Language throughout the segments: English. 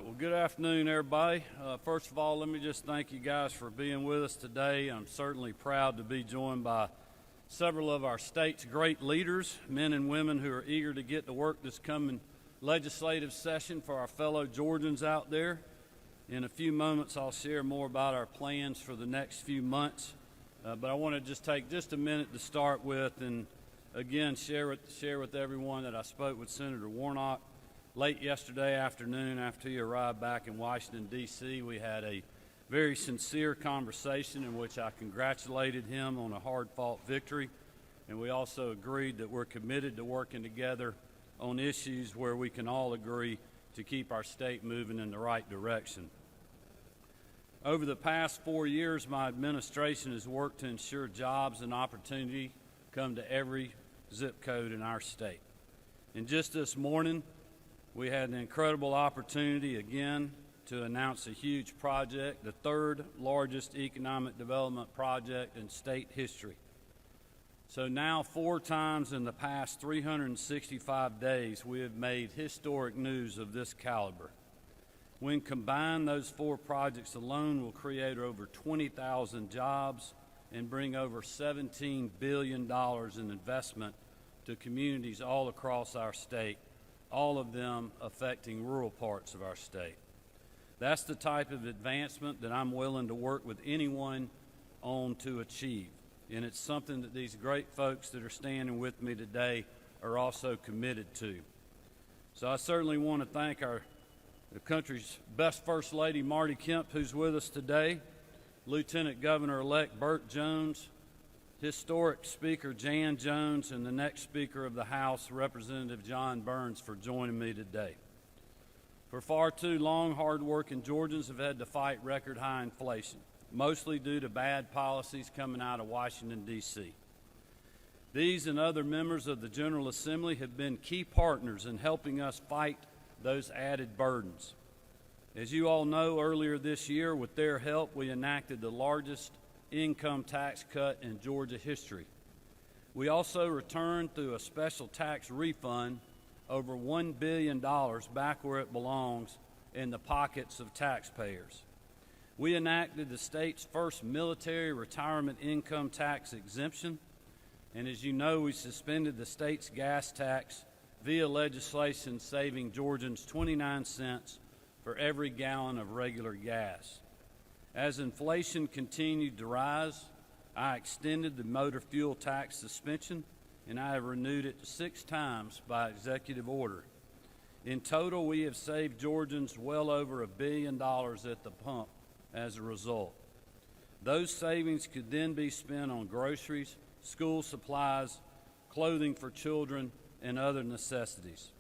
Well, good afternoon, everybody. First of all, let me just thank you guys for being with us today. I'm certainly proud to be joined by several of our state's great leaders, men and women who are eager to get to work this coming legislative session for our fellow Georgians out there. In a few moments, I'll share more about our plans for the next few months, but I want to just take just a minute to start with and again share with everyone that I spoke with Senator Warnock late yesterday afternoon after he arrived back in Washington, D.C. We had a very sincere conversation in which I congratulated him on a hard-fought victory, and we also agreed that we're committed to working together on issues where we can all agree to keep our state moving in the right direction. Over the past 4 years, my administration has worked to ensure jobs and opportunity come to every zip code in our state. And just this morning, we had an incredible opportunity again to announce a huge project, the third largest economic development project in state history. So now 4 times in the past 365 days, we have made historic news of this caliber. When combined, those 4 projects alone will create over 20,000 jobs and bring over $17 billion in investment to communities all across our state, all of them affecting rural parts of our state. That's the type of advancement that I'm willing to work with anyone on to achieve. And it's something that these great folks that are standing with me today are also committed to. So I certainly want to thank the country's best First Lady, Marty Kemp, who's with us today, Lieutenant Governor-elect Burt Jones, Historic Speaker Jan Jones, and the next Speaker of the House, Representative John Burns, for joining me today. For far too long, hard-working Georgians have had to fight record-high inflation, mostly due to bad policies coming out of Washington, D.C. These and other members of the General Assembly have been key partners in helping us fight those added burdens. As you all know, earlier this year, with their help, we enacted the largest income tax cut in Georgia history. We also returned through a special tax refund over $1 billion back where it belongs, in the pockets of taxpayers. We enacted the state's first military retirement income tax exemption, and as you know, we suspended the state's gas tax via legislation saving Georgians 29 cents for every gallon of regular gas. As inflation continued to rise, I extended the motor fuel tax suspension, and I have renewed it 6 times by executive order. In total, we have saved Georgians well over $1 billion at the pump as a result. Those savings could then be spent on groceries, school supplies, clothing for children, and other necessities.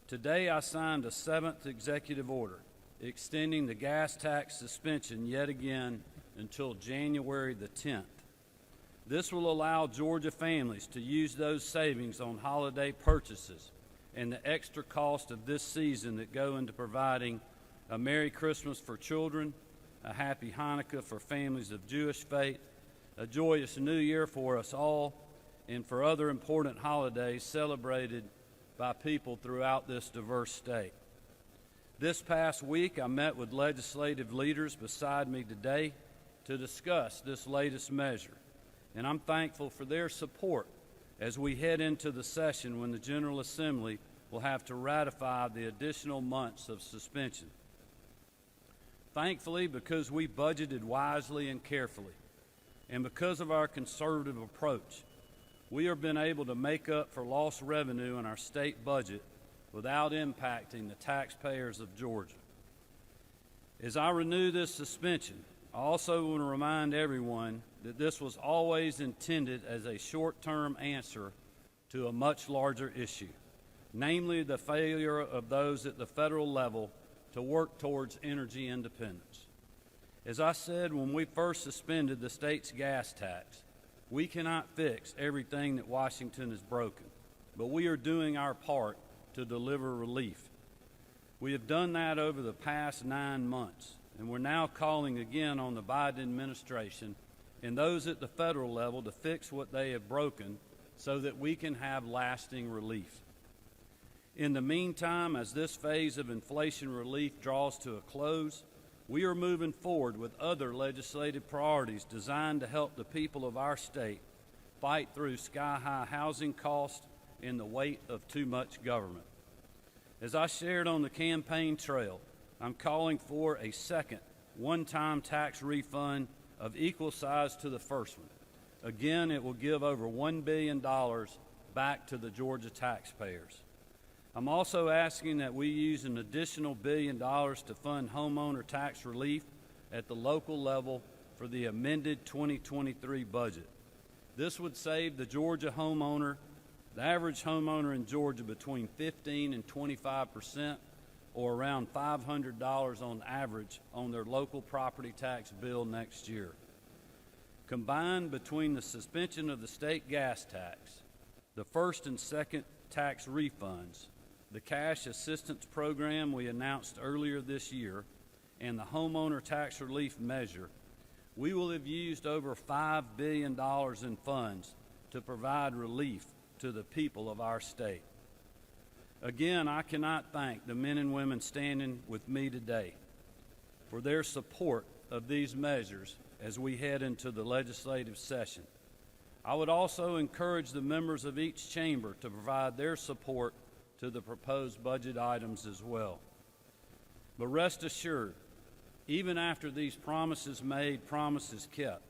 Today, I signed a 7th executive order extending the gas tax suspension yet again until January the 10th. This will allow Georgia families to use those savings on holiday purchases and the extra cost of this season that go into providing a Merry Christmas for children, a Happy Hanukkah for families of Jewish faith, a joyous New Year for us all, and for other important holidays celebrated by people throughout this diverse state. This past week, I met with legislative leaders beside me today to discuss this latest measure, and I'm thankful for their support as we head into the session when the General Assembly will have to ratify the additional months of suspension. Thankfully, because we budgeted wisely and carefully, and because of our conservative approach, we have been able to make up for lost revenue in our state budget without impacting the taxpayers of Georgia. As I renew this suspension, I also want to remind everyone that this was always intended as a short-term answer to a much larger issue, namely the failure of those at the federal level to work towards energy independence. As I said when we first suspended the state's gas tax, we cannot fix everything that Washington has broken, but we are doing our part to deliver relief. We have done that over the past 9 months, and we're now calling again on the Biden administration and those at the federal level to fix what they have broken so that we can have lasting relief. In the meantime, as this phase of inflation relief draws to a close, we are moving forward with other legislative priorities designed to help the people of our state fight through sky-high housing costs and the weight of too much government. As I shared on the campaign trail, I'm calling for a second one-time tax refund of equal size to the first one. Again, it will give over $1 billion back to the Georgia taxpayers. I'm also asking that we use an additional $1 billion to fund homeowner tax relief at the local level for the amended 2023 budget. This would save the average homeowner in Georgia between 15 and 25%, or around $500 on average on their local property tax bill next year. Combined between the suspension of the state gas tax, the first and second tax refunds, the cash assistance program we announced earlier this year, and the homeowner tax relief measure, we will have used over $5 billion in funds to provide relief to the people of our state. Again, I cannot thank the men and women standing with me today for their support of these measures as we head into the legislative session. I would also encourage the members of each chamber to provide their support to the proposed budget items as well. But rest assured, even after these promises made, promises kept,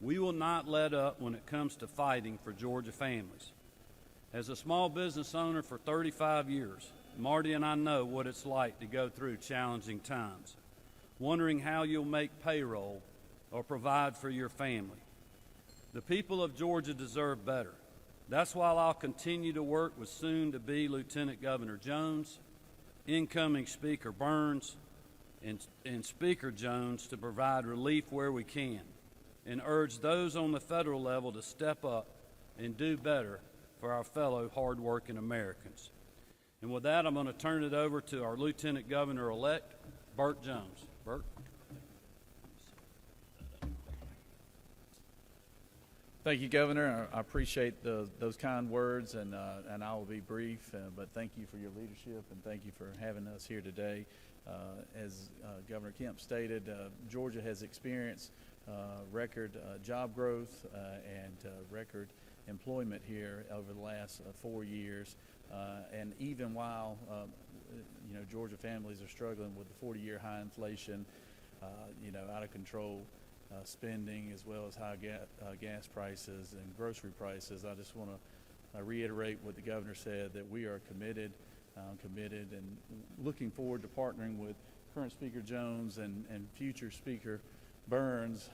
we will not let up when it comes to fighting for Georgia families. As a small business owner for 35 years, Marty and I know what it's like to go through challenging times, wondering how you'll make payroll or provide for your family. The people of Georgia deserve better. That's why I'll continue to work with soon-to-be Lieutenant Governor Jones, incoming Speaker Burns, and Speaker Jones to provide relief where we can, and urge those on the federal level to step up and do better for our fellow hard-working Americans. And with that, I'm going to turn it over to our Lieutenant Governor-elect, Burt Jones. Burt. Thank you, Governor. I appreciate those kind words, and I will be brief, but thank you for your leadership, and thank you for having us here today. As Governor Kemp stated, Georgia has experienced record job growth and record employment here over the last 4 years, and even while Georgia families are struggling with the 40-year high inflation, out of control spending, as well as high gas prices and grocery prices, I just want to reiterate what the governor said, that we are committed and looking forward to partnering with current Speaker Jones and future Speaker Burns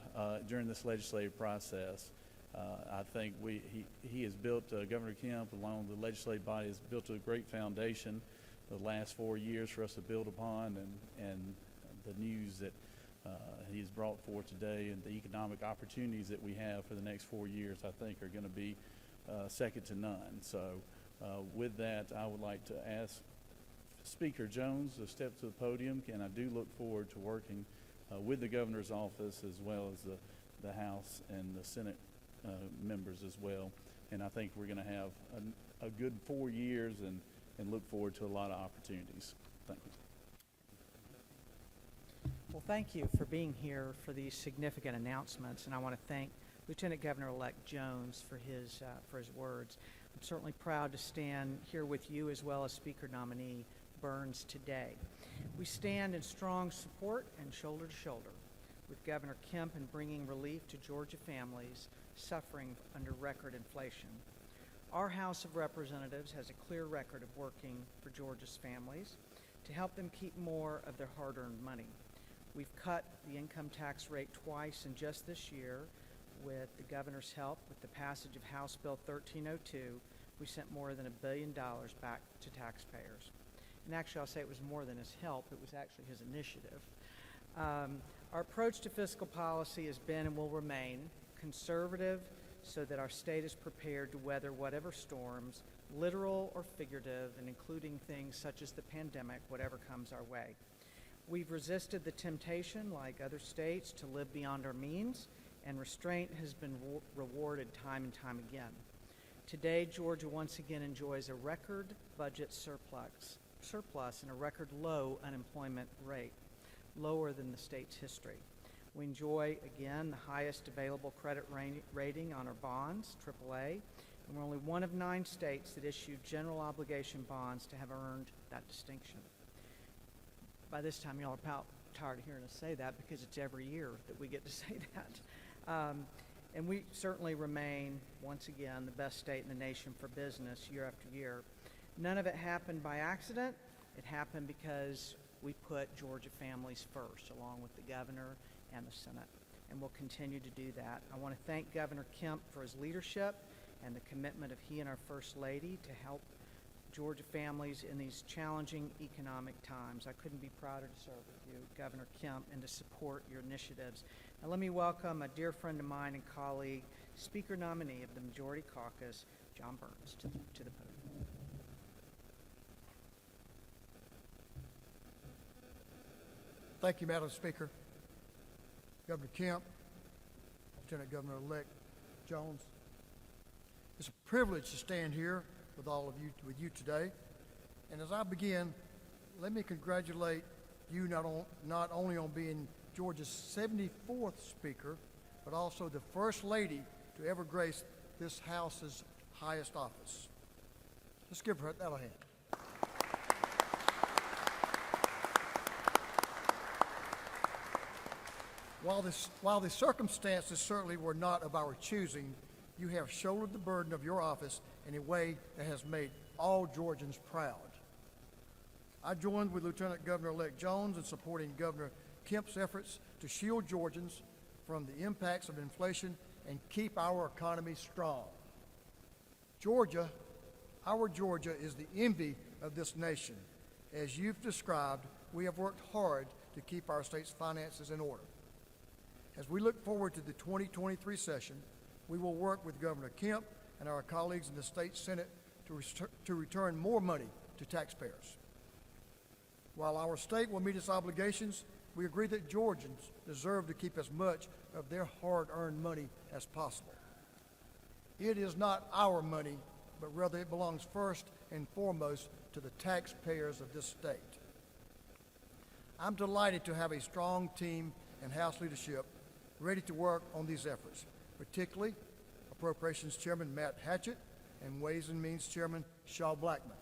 during this legislative process. I think he has built, Governor Kemp, along with the legislative body, has built a great foundation the last 4 years for us to build upon, and the news that he has brought forth today and the economic opportunities that we have for the next 4 years, I think, are going to be second to none. So with that, I would like to ask Speaker Jones to step to the podium, and I do look forward to working with the governor's office as well as the House and the Senate members as well. And I think we're going to have a good 4 years and look forward to a lot of opportunities. Thank you. Well, thank you for being here for these significant announcements, and I want to thank Lieutenant Governor-elect Jones for his words. I'm certainly proud to stand here with you as well as Speaker nominee Burns today. We stand in strong support and shoulder to shoulder with Governor Kemp in bringing relief to Georgia families suffering under record inflation. Our House of Representatives has a clear record of working for Georgia's families to help them keep more of their hard-earned money. We've cut the income tax rate twice in just this year. With the governor's help, with the passage of House Bill 1302, we sent more than $1 billion back to taxpayers. And actually, I'll say it was more than his help, it was actually his initiative. Our approach to fiscal policy has been and will remain conservative so that our state is prepared to weather whatever storms, literal or figurative, and including things such as the pandemic, whatever comes our way. We've resisted the temptation, like other states, to live beyond our means, and restraint has been rewarded time and time again. Today, Georgia once again enjoys a record budget surplus and a record low unemployment rate, lower than the state's history. We enjoy, again, the highest available credit rating on our bonds, AAA, and we're only one of 9 states that issue general obligation bonds to have earned that distinction. By this time, y'all are about tired of hearing us say that because it's every year that we get to say that. And we certainly remain, once again, the best state in the nation for business year after year. None of it happened by accident. It happened because we put Georgia families first, along with the governor and the Senate, and we'll continue to do that. I want to thank Governor Kemp for his leadership and the commitment of he and our First Lady to help Georgia families in these challenging economic times. I couldn't be prouder to serve with you, Governor Kemp, and to support your initiatives. Now let me welcome a dear friend of mine and colleague, Speaker nominee of the Majority Caucus, John Burns, to the podium. Thank you, Madam Speaker. Governor Kemp, Lieutenant Governor-elect Jones. It's a privilege to stand here with all of you, today. And as I begin, let me congratulate you not only on being Georgia's 74th Speaker, but also the First Lady to ever grace this House's highest office. Let's give her that a hand. While the circumstances certainly were not of our choosing, you have shouldered the burden of your office in a way that has made all Georgians proud. I joined with Lieutenant Governor-elect Jones in supporting Governor Kemp's efforts to shield Georgians from the impacts of inflation and keep our economy strong. Our Georgia is the envy of this nation. As you've described, we have worked hard to keep our state's finances in order. As we look forward to the 2023 session, we will work with Governor Kemp and our colleagues in the state Senate to return more money to taxpayers. While our state will meet its obligations, we agree that Georgians deserve to keep as much of their hard-earned money as possible. It is not our money, but rather it belongs first and foremost to the taxpayers of this state. I'm delighted to have a strong team and House leadership ready to work on these efforts, particularly Appropriations Chairman Matt Hatchett and Ways and Means Chairman Shaw Blackman.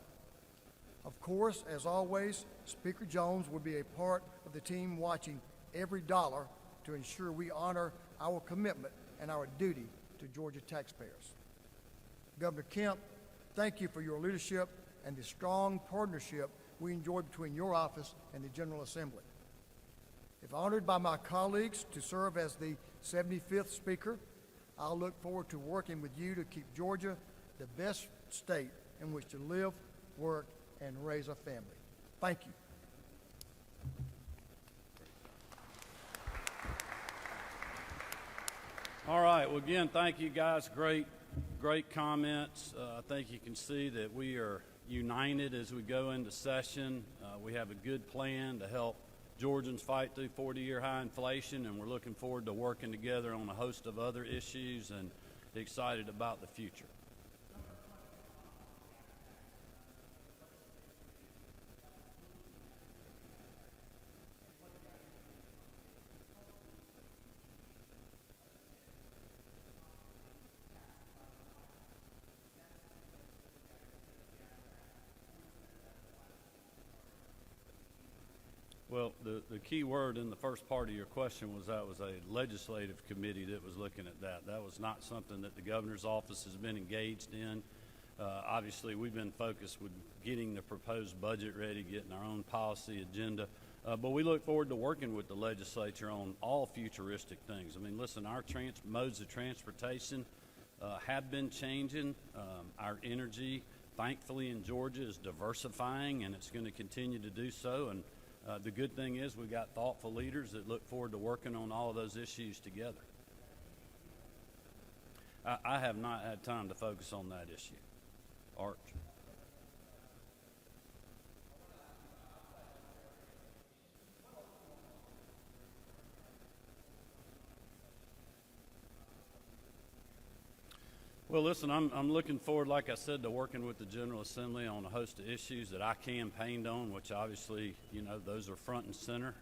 Of course, as always, Speaker Jones will be a part of the team watching every dollar to ensure we honor our commitment and our duty to Georgia taxpayers. Governor Kemp, thank you for your leadership and the strong partnership we enjoy between your office and the General Assembly. If honored by my colleagues to serve as the 75th Speaker, I'll look forward to working with you to keep Georgia the best state in which to live, work, and raise a family. Thank you. All right. Well, again, thank you guys. Great comments. I think you can see that we are united as we go into session. We have a good plan to help Georgians fight through 40-year high inflation, and we're looking forward to working together on a host of other issues and excited about the future. Well, the key word in the first part of your question was that was a legislative committee that was looking at that. That was not something that the governor's office has been engaged in. Obviously, we've been focused with getting the proposed budget ready, getting our own policy agenda. But we look forward to working with the legislature on all futuristic things. I mean, listen, our modes of transportation have been changing. Our energy, thankfully, in Georgia is diversifying, and it's going to continue to do so. And the good thing is we've got thoughtful leaders that look forward to working on all of those issues together. I have not had time to focus on that issue. Arch. Well, listen, I'm looking forward, like I said, to working with the General Assembly on a host of issues that I campaigned on, which obviously, you know, those are front and center.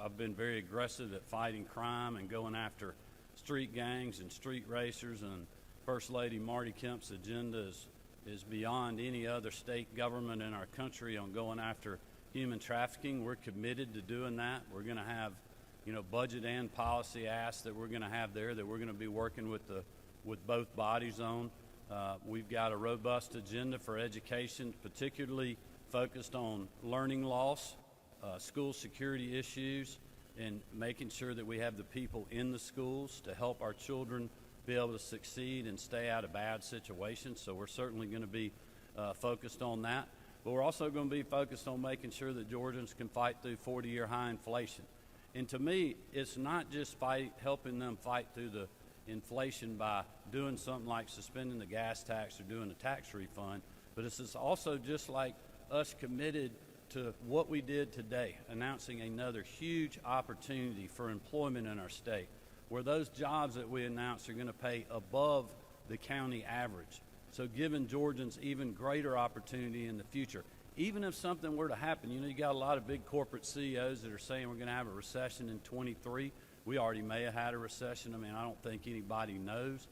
I've been very aggressive at fighting crime and going after street gangs and street racers, and First Lady Marty Kemp's agenda is beyond any other state government in our country on going after human trafficking. We're committed to doing that. We're going to have, you know, budget and policy asks that we're going to have there that we're going to be working with both bodies on. We've got a robust agenda for education, particularly focused on learning loss, school security issues, and making sure that we have the people in the schools to help our children be able to succeed and stay out of bad situations. So we're certainly going to be focused on that. But we're also going to be focused on making sure that Georgians can fight through 40-year high inflation. And to me, it's not just helping them fight through the inflation by doing something like suspending the gas tax or doing a tax refund, but it's also just like us committed to what we did today, announcing another huge opportunity for employment in our state, where those jobs that we announced are going to pay above the county average. So giving Georgians even greater opportunity in the future. Even if something were to happen, you know, you got a lot of big corporate CEOs that are saying we're going to have a recession in 23. We already may have had a recession. I mean, I don't think anybody knows.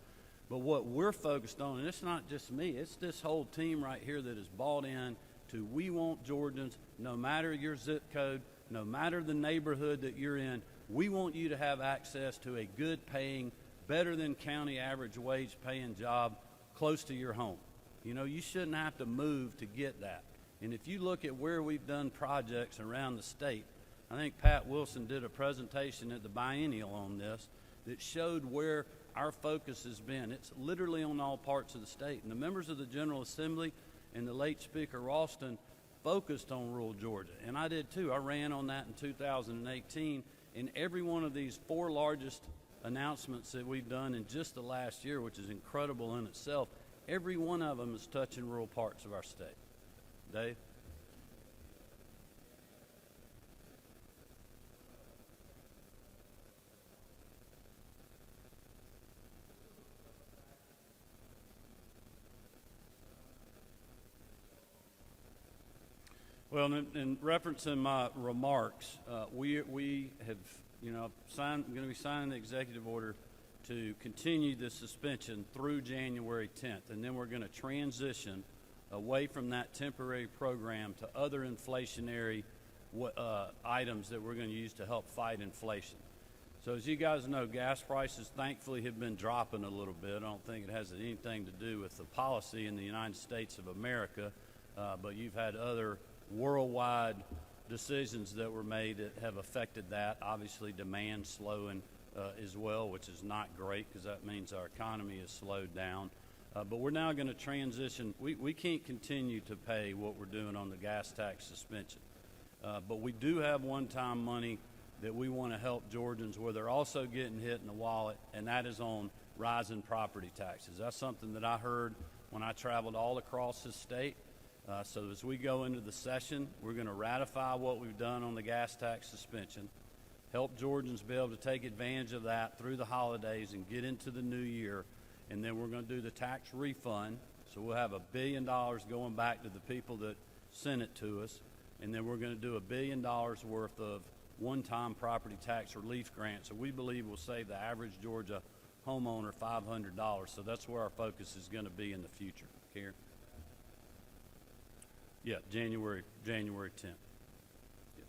But what we're focused on, and it's not just me, it's this whole team right here that is bought in to we want Georgians, no matter your zip code, no matter the neighborhood that you're in, we want you to have access to a good paying, better than county average wage paying job close to your home. You know, you shouldn't have to move to get that. And if you look at where we've done projects around the state, I think Pat Wilson did a presentation at the biennial on this that showed where our focus has been. It's literally on all parts of the state. And the members of the General Assembly and the late Speaker Ralston focused on rural Georgia. And I did too. I ran on that in 2018. And every one of these 4 largest announcements that we've done in just the last year, which is incredible in itself, every one of them is touching rural parts of our state. Dave? Well, in referencing my remarks, we have, you know, going to be signing the executive order to continue the suspension through January 10th, and then we're going to transition away from that temporary program to other inflationary items that we're going to use to help fight inflation. So as you guys know, gas prices thankfully have been dropping a little bit. I don't think it has anything to do with the policy in the United States of America, but you've had other worldwide decisions that were made that have affected that. Obviously, demand slowing as well, which is not great because that means our economy is slowed down. But we're now going to transition. We can't continue to pay what we're doing on the gas tax suspension. But we do have one-time money that we want to help Georgians where they're also getting hit in the wallet, and that is on rising property taxes. That's something that I heard when I traveled all across the state. So as we go into the session, we're going to ratify what we've done on the gas tax suspension, help Georgians be able to take advantage of that through the holidays and get into the new year, and then we're going to do the tax refund. So we'll have $1 billion going back to the people that sent it to us, and then we're going to do $1 billion worth of one-time property tax relief grants. So we believe will save the average Georgia homeowner $500. So that's where our focus is going to be in the future. Karen? Yeah, January 10th. Yeah.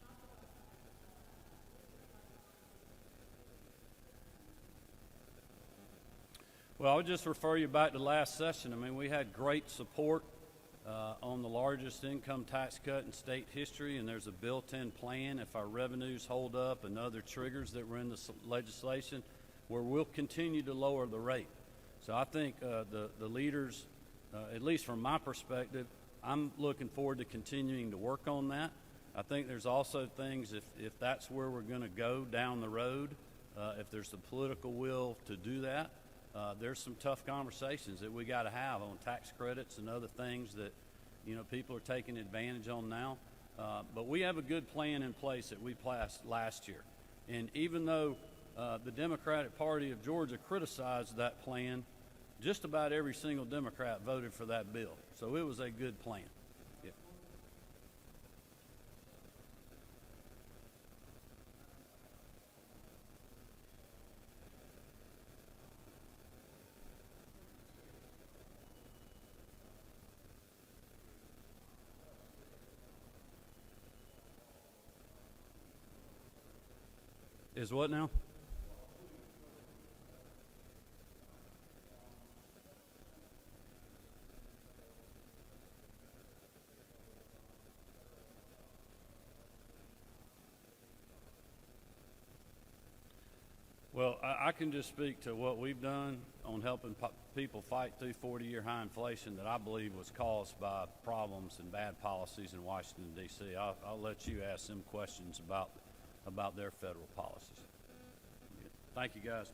Well, I would just refer you back to last session. I mean, we had great support on the largest income tax cut in state history, and there's a built-in plan if our revenues hold up and other triggers that were in the legislation where we'll continue to lower the rate. So I think the leaders, at least from my perspective, I'm looking forward to continuing to work on that. I think there's also things, if that's where we're going to go down the road, if there's the political will to do that, there's some tough conversations that we got to have on tax credits and other things that, you know, people are taking advantage on now. But we have a good plan in place that we passed last year. And even though the Democratic Party of Georgia criticized that plan, just about every single Democrat voted for that bill. So it was a good plan. Yeah. Is what now? Well, I can just speak to what we've done on helping people fight through 40-year high inflation that I believe was caused by problems and bad policies in Washington, D.C. I'll let you ask them questions about their federal policies. Thank you, guys.